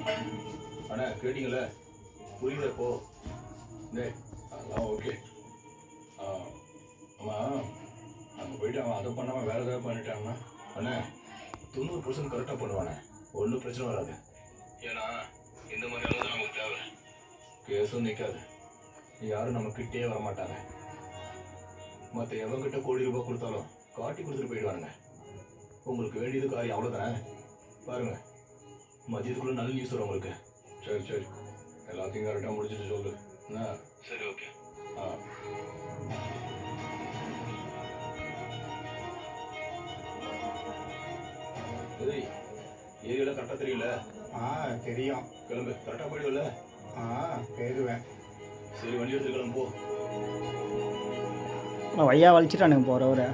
அண்ணா கேட்டீங்களே, புரியல இப்போ. டேய் அதெல்லாம் ஓகே. ஆமாம், அங்கே போயிட்டு அவன் அதை பண்ணாமல் வேறு ஏதாவது பண்ணிட்டான்னா அண்ணே 90% கரெக்டாக பண்ணுவானே, ஒன்றும் பிரச்சனை வராது. ஏன்னா இந்த மாதிரி அளவு தான் நமக்கு தேவை. கேஸும் நிற்காது, யாரும் நம்ம கிட்டே வர மாட்டாங்க. மற்ற எவங்கிட்ட கோடி ரூபாய் கொடுத்தாலும் காட்டி கொடுத்துட்டு போயிடுவானுங்க. உங்களுக்கு வேண்டியது காரியம் அவ்வளோதானே. பாருங்க, மதியத்துக்குள்ள நல்ல நியூஸ் வரும் உங்களுக்கு. சரி சரி, எல்லாத்தையும் கரெக்டாக முடிச்சுட்டு சொல்லு என்ன. சரி ஓகே. ஏய், ஏரியாவில் கரெக்டாக தெரியல. தெரியும். கிளம்பு, கரெக்டாக போயிடுவல. போயிடுவேன். சரி, வண்டி எடுத்து கிளம்பு போ. வையா வலிச்சிட்டானுங்க போகிறவரை.